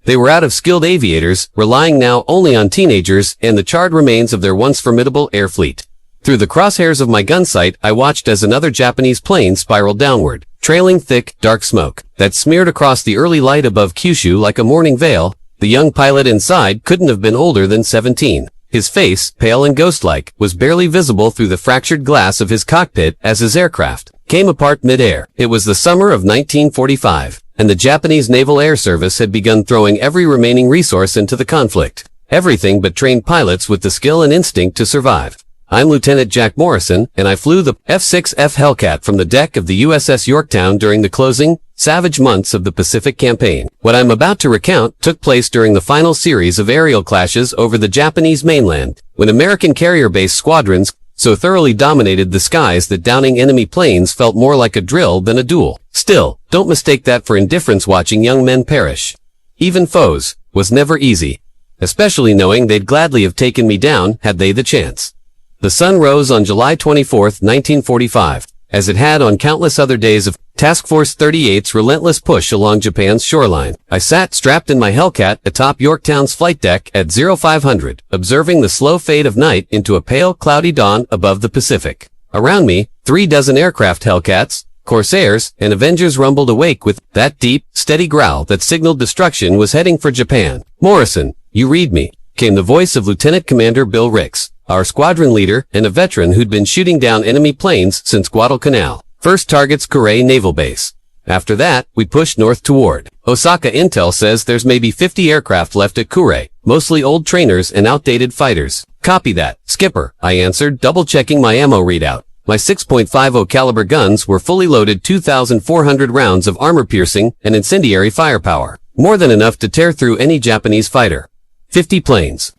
They were out of skilled aviators, relying now only on teenagers and the charred remains of their once formidable air fleet. Through the crosshairs of my gun sight, I watched as another Japanese plane spiraled downward, trailing thick, dark smoke that smeared across the early light above Kyushu like a morning veil. The young pilot inside couldn't have been older than 17. His face, pale and ghost-like, was barely visible through the fractured glass of his cockpit as his aircraft came apart mid-air. It was the summer of 1945, and the Japanese Naval Air Service had begun throwing every remaining resource into the conflict. Everything but trained pilots with the skill and instinct to survive. I'm Lieutenant Jack Morrison, and I flew the F-6F Hellcat from the deck of the USS Yorktown during the closing, savage months of the Pacific Campaign. What I'm about to recount took place during the final series of aerial clashes over the Japanese mainland, when American carrier-based squadrons so thoroughly dominated the skies that downing enemy planes felt more like a drill than a duel. Still, don't mistake that for indifference watching young men perish. Even foes was never easy, especially knowing they'd gladly have taken me down had they the chance. The sun rose on July 24, 1945, as it had on countless other days of Task Force 38's relentless push along Japan's shoreline. I sat strapped in my Hellcat atop Yorktown's flight deck at 0500, observing the slow fade of night into a pale, cloudy dawn above the Pacific. Around me, 3 dozen aircraft Hellcats, Corsairs, and Avengers rumbled awake with that deep, steady growl that signaled destruction was heading for Japan. "Morrison, you read me," came the voice of Lieutenant Commander Bill Ricks, our squadron leader and a veteran who'd been shooting down enemy planes since Guadalcanal. First target's Kure Naval Base. After that, we pushed north toward Osaka. Intel says there's maybe 50 aircraft left at Kure, mostly old trainers and outdated fighters. Copy that, Skipper, I answered, double-checking my ammo readout. My 6.50 caliber guns were fully loaded 2,400 rounds of armor-piercing and incendiary firepower. More than enough to tear through any Japanese fighter. 50 planes.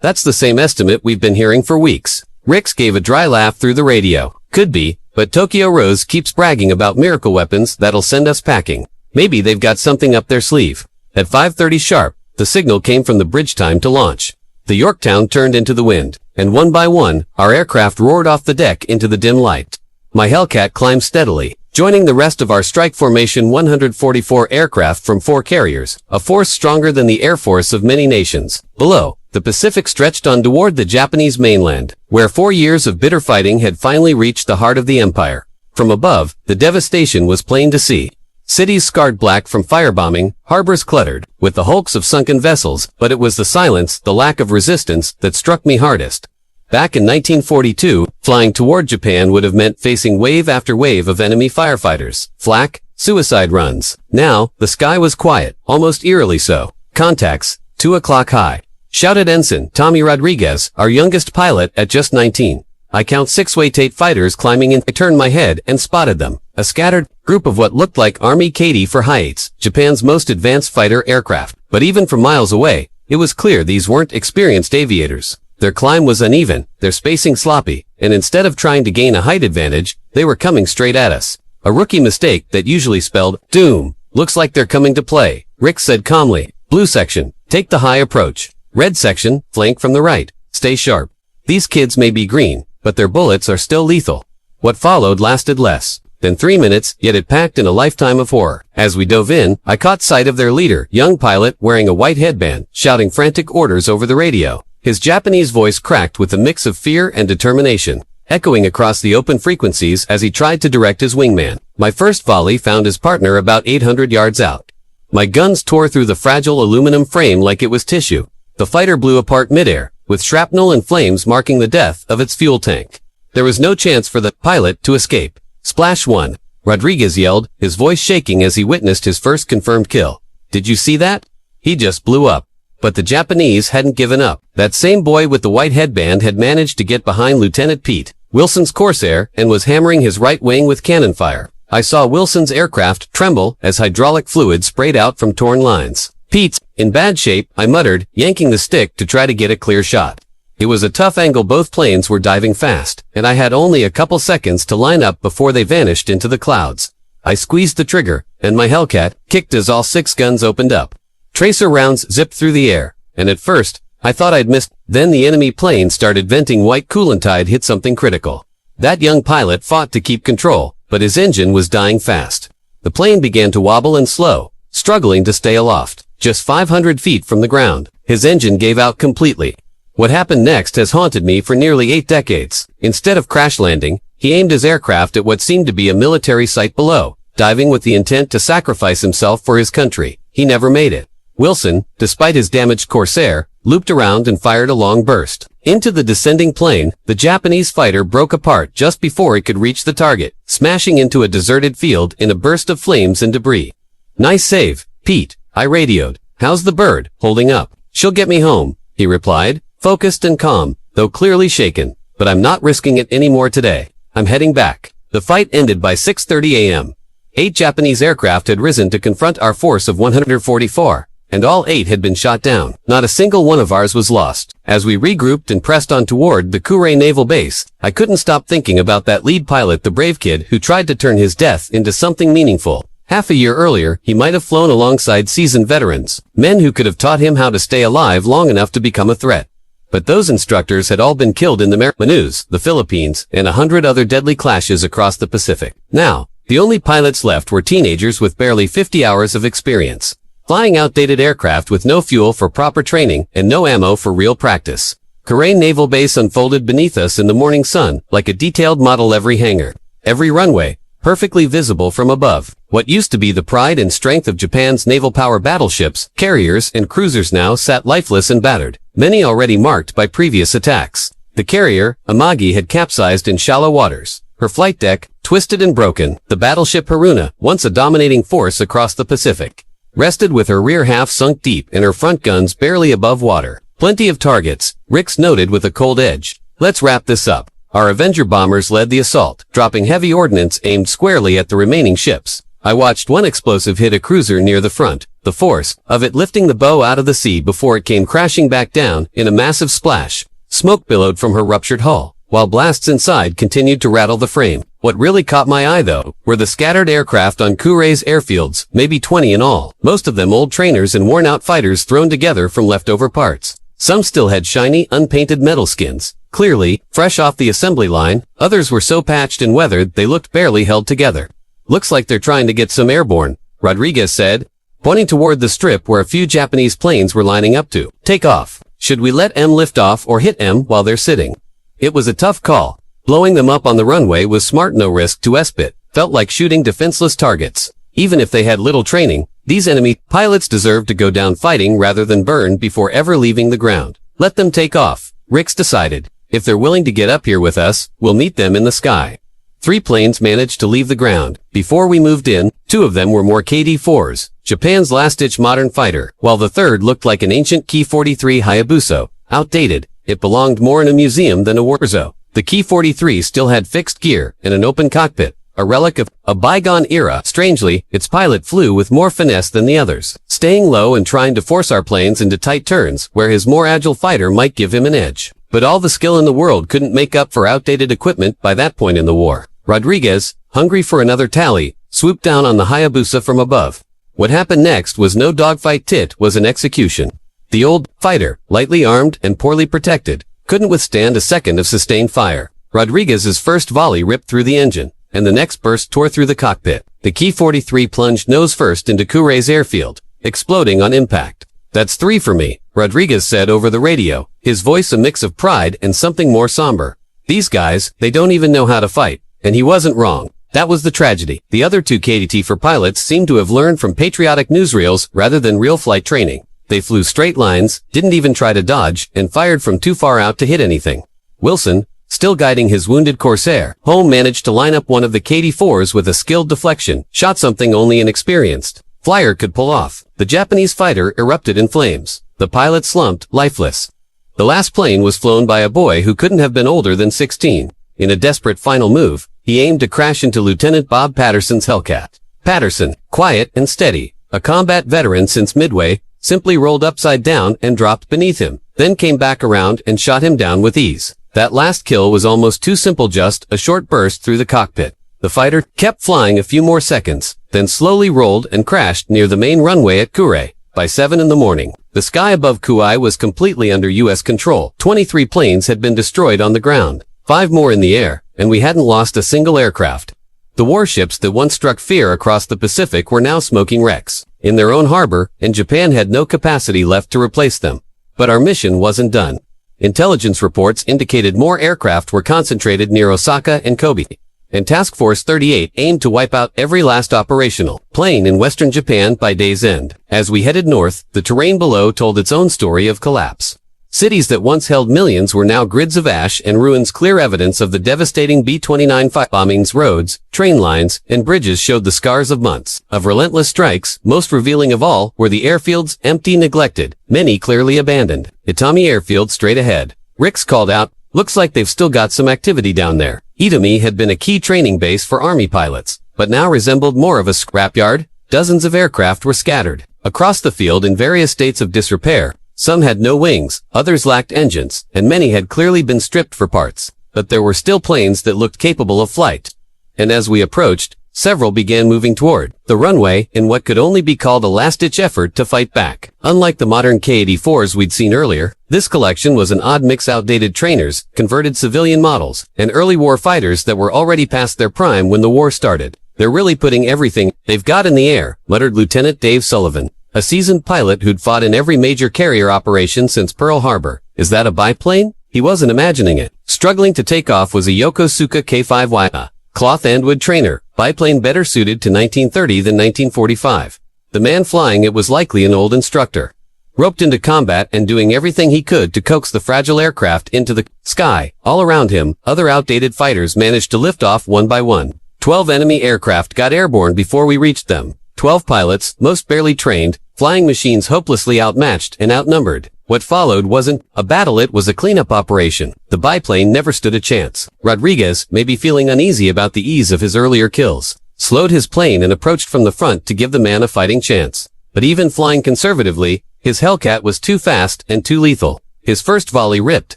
That's the same estimate we've been hearing for weeks. Ricks gave a dry laugh through the radio. Could be, but Tokyo Rose keeps bragging about miracle weapons that'll send us packing. Maybe they've got something up their sleeve. At 5:30 sharp, the signal came from the bridge time to launch. The Yorktown turned into the wind, and one by one, our aircraft roared off the deck into the dim light. My Hellcat climbed steadily, joining the rest of our strike formation 144 aircraft from 4 carriers, a force stronger than the air force of many nations. Below, the Pacific stretched on toward the Japanese mainland, where 4 years of bitter fighting had finally reached the heart of the empire. From above, the devastation was plain to see. Cities scarred black from firebombing, harbors cluttered with the hulks of sunken vessels, but it was the silence, the lack of resistance, that struck me hardest. Back in 1942, flying toward Japan would have meant facing wave after wave of enemy firefighters, flak, suicide runs. Now, the sky was quiet, almost eerily so. Contacts, 2 o'clock high, shouted Ensign Tommy Rodriguez, our youngest pilot at just 19. I count 6 Waitate fighters climbing in. I turned my head and spotted them. A scattered group of what looked like Army Katy for Heights, Japan's most advanced fighter aircraft. But even from miles away, it was clear these weren't experienced aviators. Their climb was uneven, their spacing sloppy, and instead of trying to gain a height advantage, they were coming straight at us. A rookie mistake that usually spelled doom. Looks like they're coming to play, Rick said calmly. Blue section, take the high approach. Red section, flank from the right. Stay sharp. These kids may be green, but their bullets are still lethal. What followed lasted less than 3 minutes, yet it packed in a lifetime of horror. As we dove in, I caught sight of their leader, young pilot wearing a white headband, shouting frantic orders over the radio. His Japanese voice cracked with a mix of fear and determination, echoing across the open frequencies as he tried to direct his wingman. My first volley found his partner about 800 yards out. My guns tore through the fragile aluminum frame like it was tissue. The fighter blew apart midair, with shrapnel and flames marking the death of its fuel tank. There was no chance for the pilot to escape. Splash 1, Rodriguez yelled, his voice shaking as he witnessed his first confirmed kill. Did you see that? He just blew up. But the Japanese hadn't given up. That same boy with the white headband had managed to get behind Lieutenant Pete, Wilson's Corsair, and was hammering his right wing with cannon fire. I saw Wilson's aircraft tremble as hydraulic fluid sprayed out from torn lines. Pete's in bad shape, I muttered, yanking the stick to try to get a clear shot. It was a tough angle. Both planes were diving fast, and I had only a couple seconds to line up before they vanished into the clouds. I squeezed the trigger, and my Hellcat kicked as all 6 guns opened up. Tracer rounds zipped through the air, and at first, I thought I'd missed. Then the enemy plane started venting white coolant. I'd hit something critical. That young pilot fought to keep control, but his engine was dying fast. The plane began to wobble and slow, struggling to stay aloft. just 500 feet from the ground. His engine gave out completely. What happened next has haunted me for nearly 8 decades. Instead of crash landing, he aimed his aircraft at what seemed to be a military site below, diving with the intent to sacrifice himself for his country. He never made it. Wilson, despite his damaged Corsair, looped around and fired a long burst. Into the descending plane, the Japanese fighter broke apart just before it could reach the target, smashing into a deserted field in a burst of flames and debris. "Nice save, Pete," I radioed. "How's the bird holding up?" "She'll get me home," he replied, focused and calm, though clearly shaken. "But I'm not risking it anymore today. I'm heading back." The fight ended by 6:30 a.m. 8 Japanese aircraft had risen to confront our force of 144. And all 8 had been shot down. Not a single one of ours was lost. As we regrouped and pressed on toward the Kure naval base, I couldn't stop thinking about that lead pilot, the brave kid who tried to turn his death into something meaningful. Half a year earlier, he might have flown alongside seasoned veterans, men who could have taught him how to stay alive long enough to become a threat. But those instructors had all been killed in the Marianas, the Philippines, and 100 other deadly clashes across the Pacific. Now, the only pilots left were teenagers with barely 50 hours of experience, flying outdated aircraft with no fuel for proper training and no ammo for real practice. Kure Naval Base unfolded beneath us in the morning sun, like a detailed model. Every hangar, every runway, perfectly visible from above. What used to be the pride and strength of Japan's naval power battleships, carriers, and cruisers now sat lifeless and battered, many already marked by previous attacks. The carrier, Amagi, had capsized in shallow waters, her flight deck twisted and broken. The battleship Haruna, once a dominating force across the Pacific, rested with her rear half sunk deep and her front guns barely above water. "Plenty of targets," Rix noted with a cold edge. "Let's wrap this up." Our Avenger bombers led the assault, dropping heavy ordnance aimed squarely at the remaining ships. I watched one explosive hit a cruiser near the front, the force of it lifting the bow out of the sea before it came crashing back down in a massive splash. Smoke billowed from her ruptured hull, while blasts inside continued to rattle the frame. What really caught my eye, though, were the scattered aircraft on Kure's airfields, maybe 20 in all, most of them old trainers and worn-out fighters thrown together from leftover parts. Some still had shiny, unpainted metal skins, clearly fresh off the assembly line. Others were so patched and weathered they looked barely held together. "Looks like they're trying to get some airborne," Rodriguez said, pointing toward the strip where a few Japanese planes were lining up to take off. "Should we let M lift off or hit M while they're sitting?" It was a tough call. Blowing them up on the runway was smart, no risk to SBIT. Felt like shooting defenseless targets. Even if they had little training, these enemy pilots deserved to go down fighting rather than burn before ever leaving the ground. "Let them take off," Rix decided. "If they're willing to get up here with us, we'll meet them in the sky." 3 planes managed to leave the ground. Before we moved in, 2 of them were more KD-4s, Japan's last-ditch modern fighter, while the third looked like an ancient Ki-43 Hayabusa, outdated. It belonged more in a museum than a warzo. The Ki-43 still had fixed gear and an open cockpit, a relic of a bygone era. Strangely, its pilot flew with more finesse than the others, staying low and trying to force our planes into tight turns where his more agile fighter might give him an edge. But all the skill in the world couldn't make up for outdated equipment by that point in the war. Rodriguez, hungry for another tally, swooped down on the Hayabusa from above. What happened next was no dogfight, it was an execution. The old fighter, lightly armed and poorly protected, couldn't withstand a second of sustained fire. Rodriguez's first volley ripped through the engine, and the next burst tore through the cockpit. The Ki-43 plunged nose first into Kure's airfield, exploding on impact. "That's 3 for me," Rodriguez said over the radio, his voice a mix of pride and something more somber. "These guys, they don't even know how to fight." And he wasn't wrong. That was the tragedy. The other 2 KDT for pilots seemed to have learned from patriotic newsreels rather than real flight training. They flew straight lines, didn't even try to dodge, and fired from too far out to hit anything. Wilson, still guiding his wounded Corsair, Holm managed to line up one of the KD-4s with a skilled deflection, shot something only an experienced flyer could pull off. The Japanese fighter erupted in flames. The pilot slumped, lifeless. The last plane was flown by a boy who couldn't have been older than 16. In a desperate final move, he aimed to crash into Lieutenant Bob Patterson's Hellcat. Patterson, quiet and steady, a combat veteran since Midway, simply rolled upside down and dropped beneath him, then came back around and shot him down with ease. That last kill was almost too simple, just a short burst through the cockpit. The fighter kept flying a few more seconds, then slowly rolled and crashed near the main runway at Kure. By 7 in the morning, the sky above Kauai was completely under U.S. control. 23 planes had been destroyed on the ground, 5 more in the air, and we hadn't lost a single aircraft. The warships that once struck fear across the Pacific were now smoking wrecks. in their own harbor, and Japan had no capacity left to replace them. But our mission wasn't done. Intelligence reports indicated more aircraft were concentrated near Osaka and Kobe, and Task Force 38 aimed to wipe out every last operational plane in western Japan by day's end. As we headed north, the terrain below told its own story of collapse. Cities that once held millions were now grids of ash and ruins, clear evidence of the devastating B-29 bombings. Roads, train lines, and bridges showed the scars of months of relentless strikes. Most revealing of all were the airfields, empty, neglected, many clearly abandoned. Itami airfield straight ahead. Rix called out, "Looks like they've still got some activity down there." Itami had been a key training base for Army pilots, but now resembled more of a scrapyard. Dozens of aircraft were scattered across the field in various states of disrepair. Some had no wings, others lacked engines, and many had clearly been stripped for parts. But there were still planes that looked capable of flight. And as we approached, several began moving toward the runway in what could only be called a last-ditch effort to fight back. Unlike the modern K-84s we'd seen earlier, this collection was an odd mix: outdated trainers, converted civilian models, and early war fighters that were already past their prime when the war started. "They're really putting everything they've got in the air," muttered Lieutenant Dave Sullivan, a seasoned pilot who'd fought in every major carrier operation since Pearl Harbor. "Is that a biplane?" He wasn't imagining it. Struggling to take off was a Yokosuka K-5Y, a cloth and wood trainer, biplane better suited to 1930 than 1945. The man flying it was likely an old instructor, roped into combat and doing everything he could to coax the fragile aircraft into the sky. All around him, other outdated fighters managed to lift off one by one. 12 enemy aircraft got airborne before we reached them. 12 pilots, most barely trained, flying machines hopelessly outmatched and outnumbered. What followed wasn't a battle, it was a cleanup operation. The biplane never stood a chance. Rodriguez, maybe feeling uneasy about the ease of his earlier kills, slowed his plane and approached from the front to give the man a fighting chance. But even flying conservatively, his Hellcat was too fast and too lethal. His first volley ripped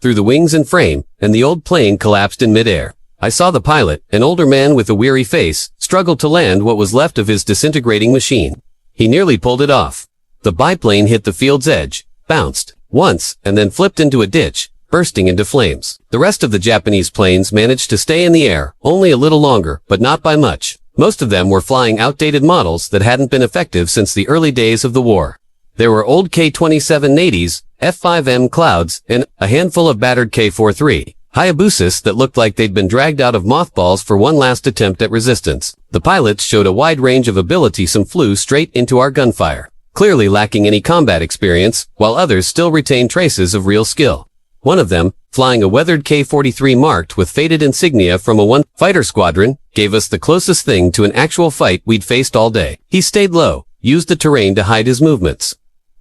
through the wings and frame, and the old plane collapsed in midair. I saw the pilot, an older man with a weary face, struggle to land what was left of his disintegrating machine. He nearly pulled it off. The biplane hit the field's edge, bounced once, and then flipped into a ditch, bursting into flames. The rest of the Japanese planes managed to stay in the air, only a little longer, but not by much. Most of them were flying outdated models that hadn't been effective since the early days of the war. There were old K-27 Nadies, F-5M Clouds, and a handful of battered K-43 Hayabusas that looked like they'd been dragged out of mothballs for one last attempt at resistance. The pilots showed a wide range of ability. Some flew straight into our gunfire, clearly lacking any combat experience, while others still retained traces of real skill. One of them, flying a weathered K-43 marked with faded insignia from a one-fighter squadron, gave us the closest thing to an actual fight we'd faced all day. He stayed low, used the terrain to hide his movements,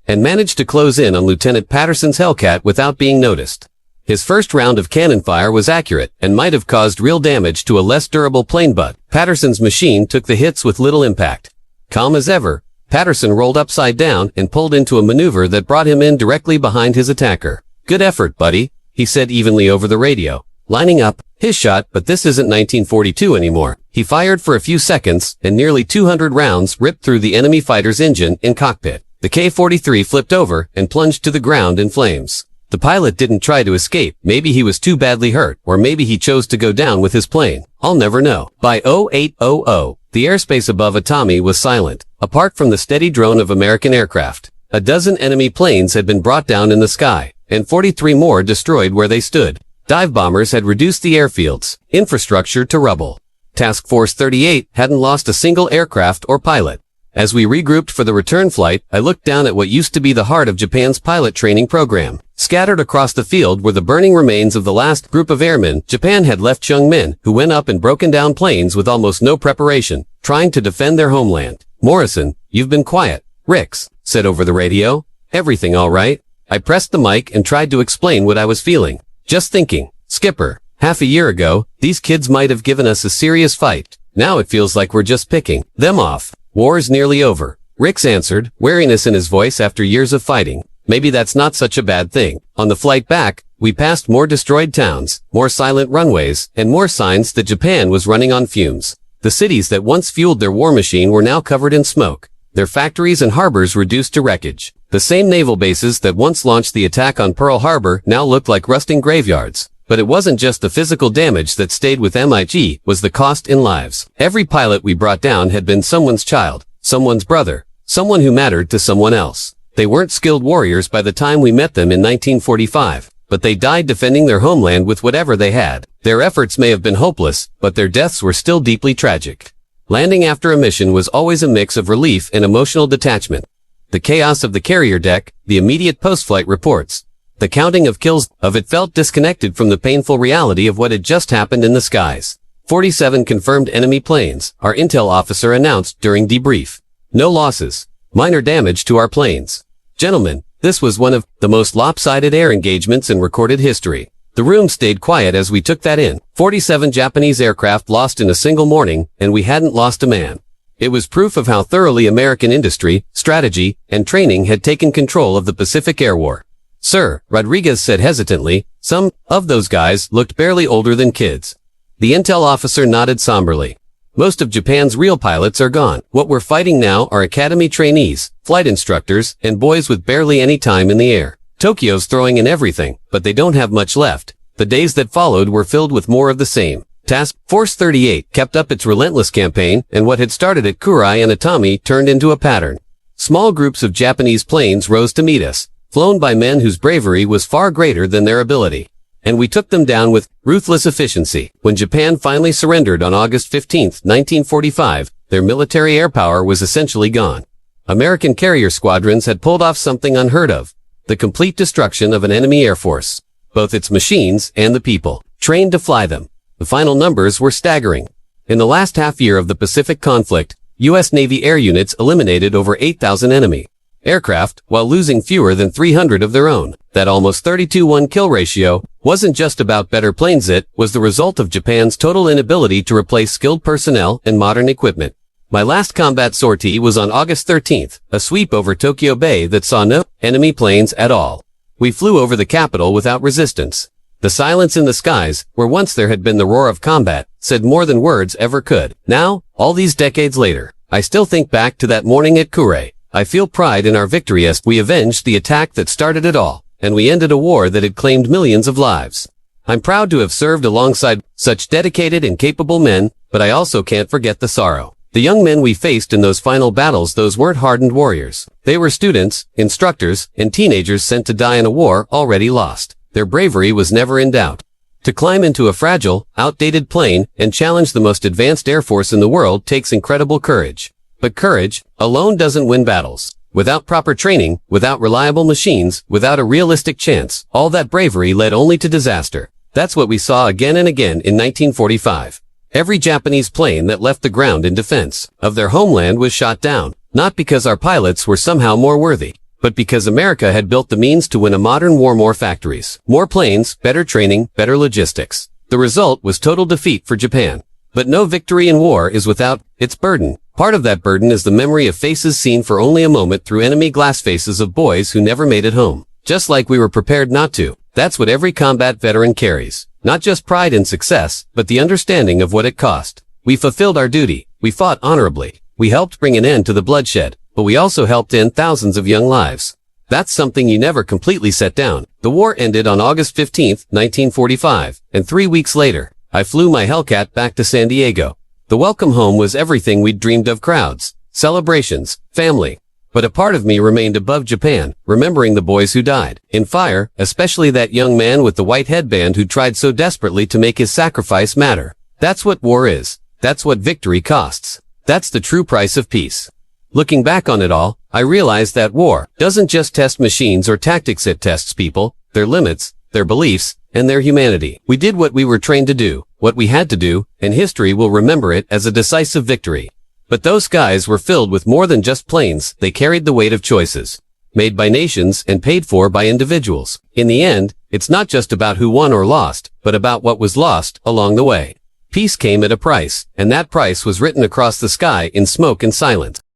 and managed to close in on Lieutenant Patterson's Hellcat without being noticed. His first round of cannon fire was accurate and might have caused real damage to a less durable plane, but Patterson's machine took the hits with little impact. Calm as ever, Patterson rolled upside down and pulled into a maneuver that brought him in directly behind his attacker. "Good effort, buddy," he said evenly over the radio, lining up his shot. But this isn't 1942 anymore. He fired for a few seconds, and nearly 200 rounds ripped through the enemy fighter's engine and cockpit. The K-43 flipped over and plunged to the ground in flames. The pilot didn't try to escape. Maybe he was too badly hurt, or maybe he chose to go down with his plane. I'll never know. By 0800, the airspace above Itami was silent, apart from the steady drone of American aircraft. A dozen enemy planes had been brought down in the sky, and 43 more destroyed where they stood. Dive bombers had reduced the airfield's infrastructure to rubble. Task Force 38 hadn't lost a single aircraft or pilot. As we regrouped for the return flight, I looked down at what used to be the heart of Japan's pilot training program. Scattered across the field were the burning remains of the last group of airmen Japan had left, young men who went up in broken down planes with almost no preparation, trying to defend their homeland. "Morrison, you've been quiet," Rix said over the radio. "Everything all right?" I pressed the mic and tried to explain what I was feeling. "Just thinking, Skipper, half a year ago, these kids might have given us a serious fight. Now it feels like we're just picking them off. War's nearly over," Rix answered, wariness in his voice after years of fighting. "Maybe that's not such a bad thing." On the flight back, we passed more destroyed towns, more silent runways, and more signs that Japan was running on fumes. The cities that once fueled their war machine were now covered in smoke, their factories and harbors reduced to wreckage. The same naval bases that once launched the attack on Pearl Harbor now looked like rusting graveyards. But it wasn't just the physical damage that stayed with MiG, was the cost in lives. Every pilot we brought down had been someone's child, someone's brother, someone who mattered to someone else. They weren't skilled warriors by the time we met them in 1945, but they died defending their homeland with whatever they had. Their efforts may have been hopeless, but their deaths were still deeply tragic. Landing after a mission was always a mix of relief and emotional detachment. The chaos of the carrier deck, the immediate post-flight reports, the counting of kills of it felt disconnected from the painful reality of what had just happened in the skies. 47 confirmed enemy planes, our intel officer announced during debrief. No losses. Minor damage to our planes. Gentlemen, this was one of the most lopsided air engagements in recorded history. The room stayed quiet as we took that in. 47 Japanese aircraft lost in a single morning, and we hadn't lost a man. It was proof of how thoroughly American industry, strategy, and training had taken control of the Pacific Air War. Sir, Rodriguez said hesitantly, some of those guys looked barely older than kids. The intel officer nodded somberly. Most of Japan's real pilots are gone. What we're fighting now are academy trainees, flight instructors, and boys with barely any time in the air. Tokyo's throwing in everything, but they don't have much left. The days that followed were filled with more of the same. Task Force 38 kept up its relentless campaign, and what had started at Kure and Itami turned into a pattern. Small groups of Japanese planes rose to meet us, flown by men whose bravery was far greater than their ability. And we took them down with ruthless efficiency. When Japan finally surrendered on August 15, 1945, their military air power was essentially gone. American carrier squadrons had pulled off something unheard of, the complete destruction of an enemy air force, both its machines and the people trained to fly them. The final numbers were staggering. In the last half year of the Pacific conflict, U.S. Navy air units eliminated over 8,000 enemy aircraft, while losing fewer than 300 of their own. That almost 32-1 kill ratio wasn't just about better planes, it was the result of Japan's total inability to replace skilled personnel and modern equipment. My last combat sortie was on August 13th, a sweep over Tokyo Bay that saw no enemy planes at all. We flew over the capital without resistance. The silence in the skies, where once there had been the roar of combat, said more than words ever could. Now, all these decades later, I still think back to that morning at Kure. I feel pride in our victory as we avenged the attack that started it all, and we ended a war that had claimed millions of lives. I'm proud to have served alongside such dedicated and capable men, but I also can't forget the sorrow. The young men we faced in those final battles, those weren't hardened warriors. They were students, instructors, and teenagers sent to die in a war already lost. Their bravery was never in doubt. To climb into a fragile, outdated plane and challenge the most advanced air force in the world takes incredible courage. But courage alone doesn't win battles. Without proper training, without reliable machines, without a realistic chance, all that bravery led only to disaster. That's what we saw again and again in 1945. Every Japanese plane that left the ground in defense of their homeland was shot down, not because our pilots were somehow more worthy, but because America had built the means to win a modern war. More factories, more planes, better training, better logistics. The result was total defeat for Japan. But no victory in war is without its burden. Part of that burden is the memory of faces seen for only a moment through enemy glass, faces of boys who never made it home. Just like we were prepared not to. That's what every combat veteran carries. Not just pride in success, but the understanding of what it cost. We fulfilled our duty. We fought honorably. We helped bring an end to the bloodshed, but we also helped end thousands of young lives. That's something you never completely set down. The war ended on August 15, 1945, and 3 weeks later, I flew my Hellcat back to San Diego. The welcome home was everything we'd dreamed of: crowds, celebrations, family. But a part of me remained above Japan, remembering the boys who died in fire, especially that young man with the white headband who tried so desperately to make his sacrifice matter. That's what war is. That's what victory costs. That's the true price of peace. Looking back on it all, I realized that war doesn't just test machines or tactics, it tests people, their limits, their beliefs, and their humanity. We did what we were trained to do, what we had to do, and history will remember it as a decisive victory. But those skies were filled with more than just planes. They carried the weight of choices, made by nations and paid for by individuals. In the end, it's not just about who won or lost, but about what was lost along the way. Peace came at a price, and that price was written across the sky in smoke and silence.